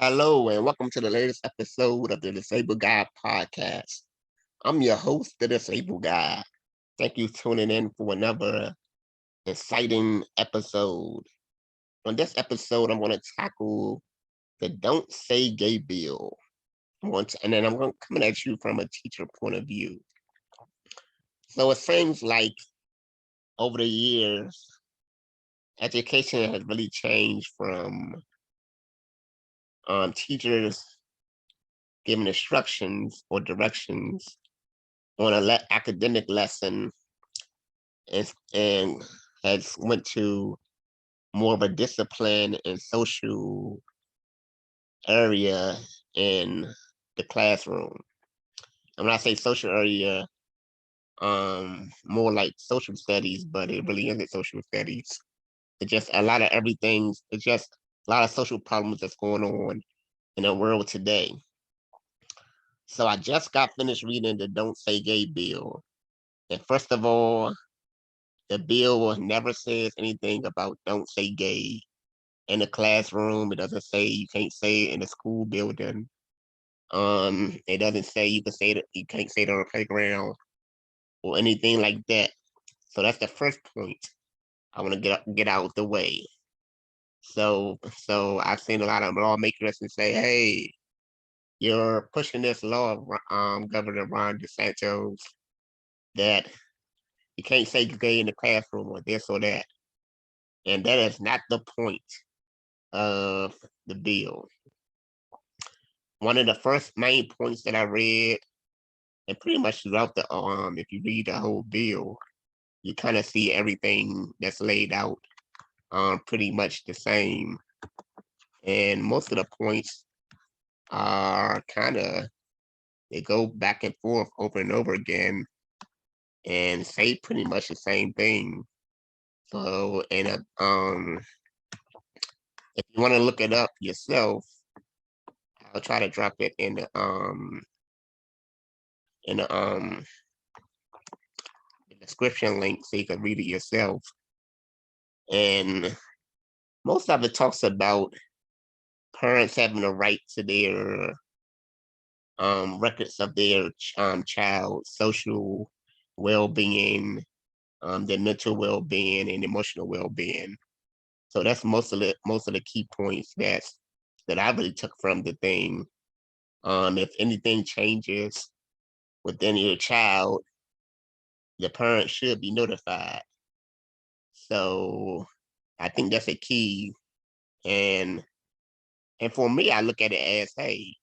Hello, and welcome to the latest episode of the Disabled Guy podcast. I'm your host, the Disabled Guy. Thank you for tuning in for another exciting episode. On this episode, I'm going to tackle the Don't Say Gay bill. And then I'm going to come at you from a teacher point of view. So it seems like over the years, education has really changed from teachers giving instructions or directions on an academic lesson and has went to more of a discipline and social area in the classroom. And when I say social area, more like social studies, but it really isn't social studies. It's just a lot of everything. It's just a lot of social problems that's going on in the world today. So I just got finished reading the Don't Say Gay bill. And first of all, the bill never says anything about don't say gay in the classroom. It doesn't say you can't say it in the school building. It doesn't say you can say that you can't say it on the playground or anything like that. So that's the first point I want to get out of the way. So I've seen a lot of lawmakers and say, hey, you're pushing this law, Governor Ron DeSantis, that you can't say gay in the classroom or this or that. And that is not the point of the bill. One of the first main points that I read, and pretty much throughout the if you read the whole bill, you kind of see everything that's laid out pretty much the same. And most of the points are kind of they go back and forth over and over again and say pretty much the same thing. So and if you want to look it up yourself, I'll try to drop it in the description link so you can read it yourself. And most of it talks about parents having a right to their records of their child's social well-being, their mental well-being, and emotional well-being. So that's most of the key points that I really took from the thing. If anything changes within your child, the parent should be notified. So I think that's a key. And and for me, I look at it as, hey,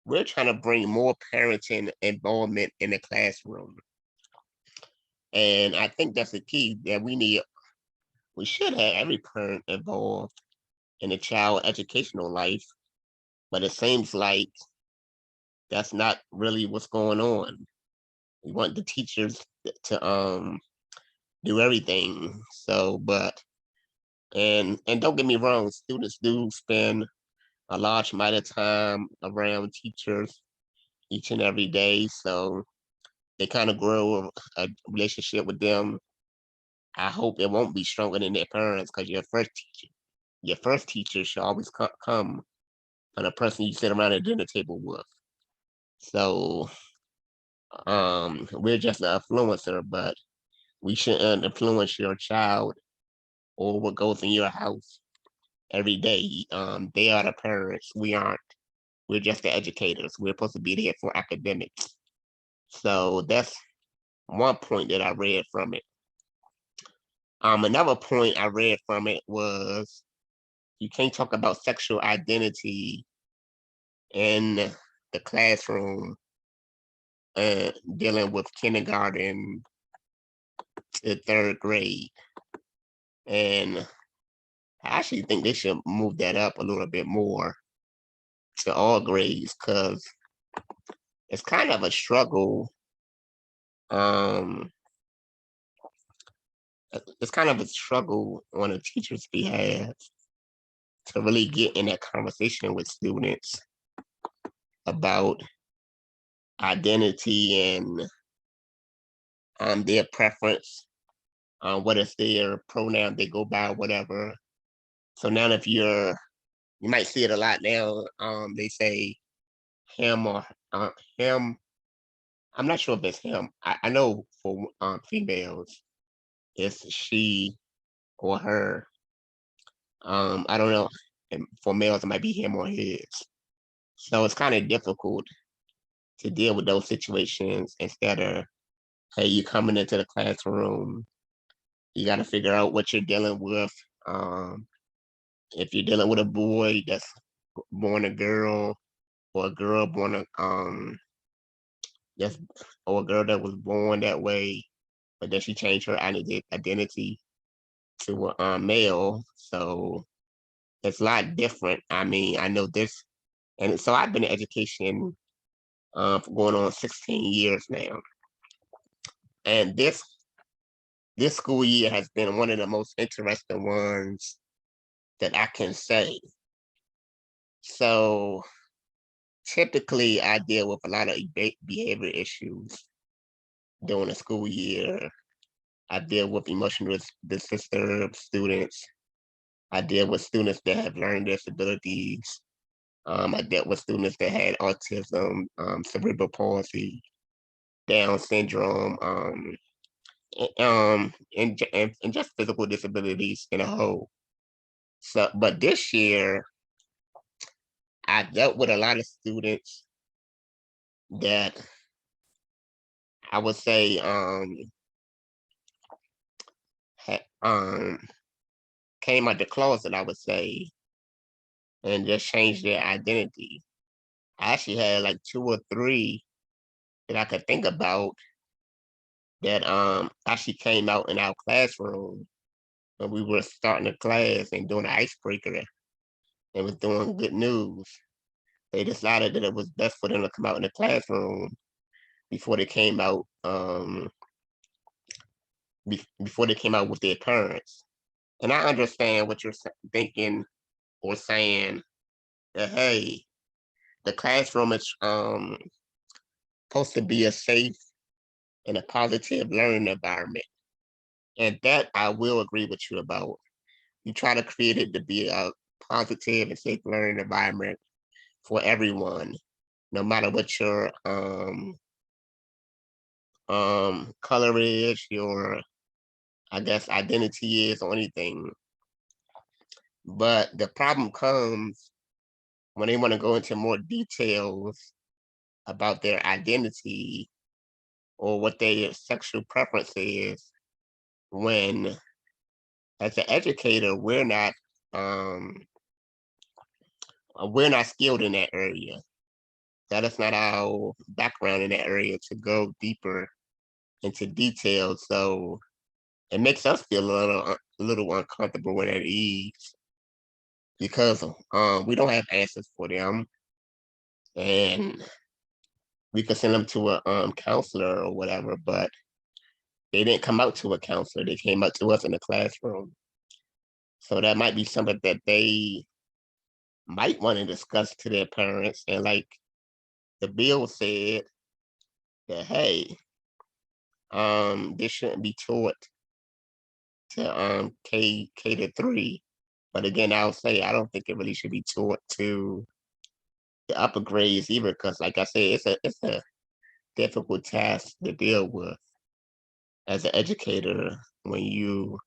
we're trying to bring more parenting involvement in the classroom. And I think that's the key that we should have every parent involved in the child educational life, but it seems like that's not really what's going on. We want the teachers to do everything. So, but and don't get me wrong, students do spend a large amount of time around teachers each and every day. So they kind of grow a relationship with them. I hope it won't be stronger than their parents because your first teacher should always come from a person you sit around a dinner table with. So we're just an influencer, but we shouldn't influence your child or what goes in your house every day. They are the parents. We aren't. We're just the educators. We're supposed to be there for academics. So that's one point that I read from it. Another point I read from it was you can't talk about sexual identity in the classroom dealing with kindergarten to third grade. And I actually think they should move that up a little bit more to all grades because it's kind of a struggle. Um, it's kind of a struggle on a teacher's behalf to really get in that conversation with students about identity and their preference, what is their pronoun they go by, whatever. So now if you're You might see it a lot now. They say him or him. I'm not sure if it's him. I know for females, it's she or her. I don't know. And for males, it might be him or his. So it's kind of difficult to deal with those situations instead of, hey, you coming into the classroom, you got to figure out what you're dealing with. Um, if you're dealing with a boy that's born a girl, or a girl born that's or a girl that was born that way, but then she changed her identity to a male, so it's a lot different. I mean, I know this, and so I've been in education for going on 16 years now, and this school year has been one of the most interesting ones that I can say. So typically, I deal with a lot of behavior issues during the school year. I deal with emotional disturbed students. I deal with students that have learning disabilities. I dealt with students that had autism, cerebral palsy, Down syndrome, and just physical disabilities in a whole. So, but this year, I dealt with a lot of students that I would say um came out the closet, I would say, and just changed their identity. I actually had like two or three that I could think about that actually came out in our classroom when we were starting the class and doing the icebreaker and was doing good news. They decided that it was best for them to come out in the classroom before they came out before they came out with their parents. And I understand what you're thinking or saying that, hey, the classroom is supposed to be a safe and a positive learning environment. And that I will agree with you about. You try to create it to be a positive and safe learning environment for everyone, no matter what your color is, your I guess identity is or anything. But the problem comes when they want to go into more details about their identity or what their sexual preference is, when as an educator um we're not skilled in that area. That is not our background in that area to go deeper into details. So it makes us feel a little uncomfortable and at ease because we don't have answers for them, and we could send them to a counselor or whatever, but they didn't come out to a counselor. They came out to us in the classroom. So that might be something that they might want to discuss to their parents. And like the bill said, that hey, this shouldn't be taught to K to 3. But again, I'll say I don't think it really should be taught to the upper grades either, because like I said, it's a difficult task to deal with as an educator when you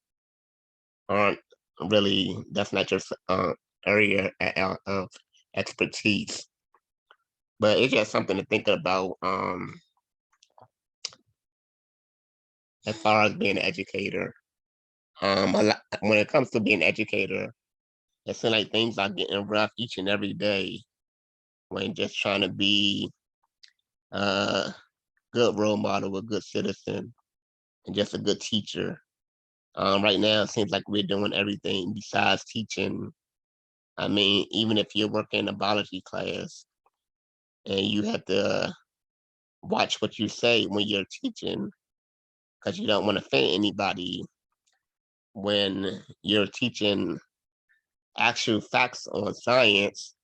aren't really that's not your area of expertise. But it's just something to think about as far as being an educator. When it comes to being an educator, it seems like things are getting rough each and every day when just trying to be a good role model, a good citizen, and just a good teacher. Right now, it seems like we're doing everything besides teaching. I mean, even if you're working in a biology class and you have to watch what you say when you're teaching because you don't want to offend anybody when you're teaching actual facts on science,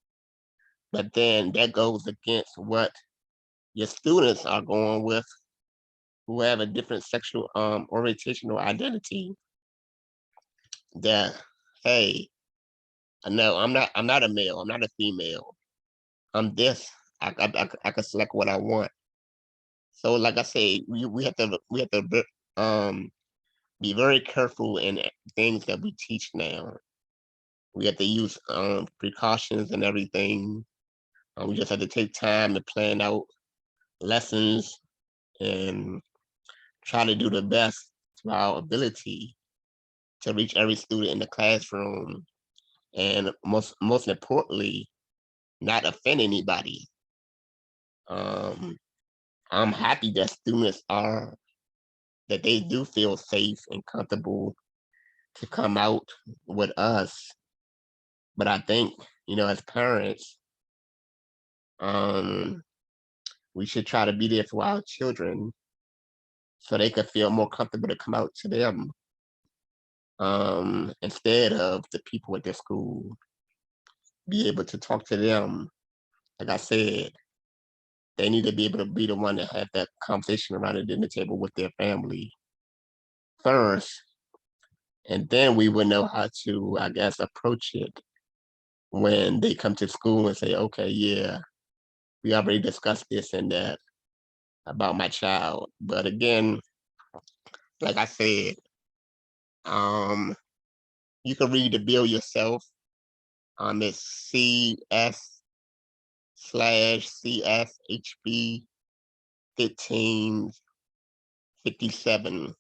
but then that goes against what your students are going with who have a different sexual orientation or identity that, hey, No, I'm not a male. I'm not a female. I'm this. I can select what I want. So, like I say, we have to be very careful in things that we teach now. We have to use precautions and everything. We just have to take time to plan out lessons and try to do the best to our ability to reach every student in the classroom, and most importantly, not offend anybody. Um, I'm happy that students are that they do feel safe and comfortable to come out with us. But I think, as parents, um, we should try to be there for our children so they could feel more comfortable to come out to them, instead of the people at their school. Be able to talk to them. Like I said, they need to be able to be the one to have that conversation around the dinner table with their family first, and then we would know how to, I guess, approach it when they come to school and say, okay, yeah, we already discussed this and that about my child. But again, like I said, um, you can read the bill yourself. It's CS/CSHB 1557.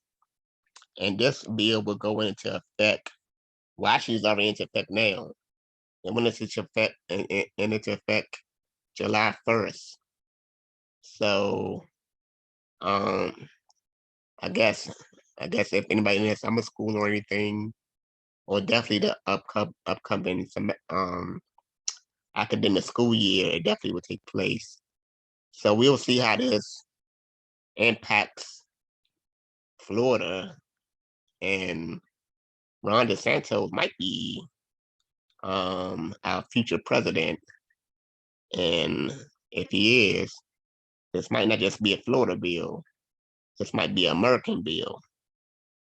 And this bill will go into effect. Well, actually, it's already into effect now. It went into effect into effect July 1st. So, um, I guess if anybody in the summer school or anything, or definitely the upcoming academic school year, it definitely will take place. So we'll see how this impacts Florida, and Ron DeSantis might be our future president. And if he is, this might not just be a Florida bill. This might be an American bill.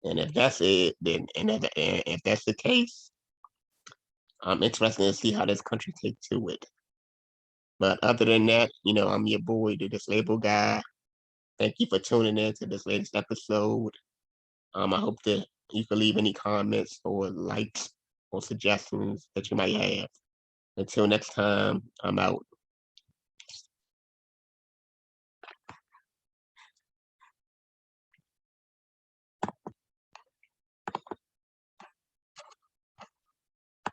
And if that's it, then and if that's the case, I'm interested to see how this country takes to it. But other than that, I'm your boy, the disabled guy. Thank you for tuning in to this latest episode. I hope that you can leave any comments or likes or suggestions that you might have. Until next time, I'm out.